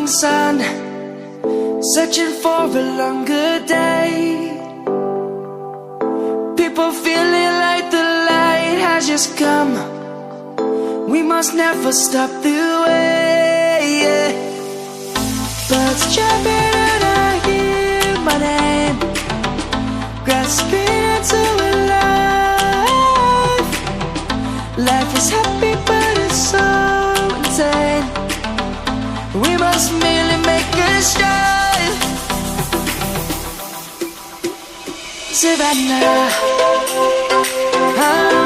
morning sun, searching for a longer day. People feeling like the light has just come. We must never stop the way, yeah. Birds jumping and I hear my name, grasping into a life. Life is happy but it's so insane. We must merely make a strive. Savannah,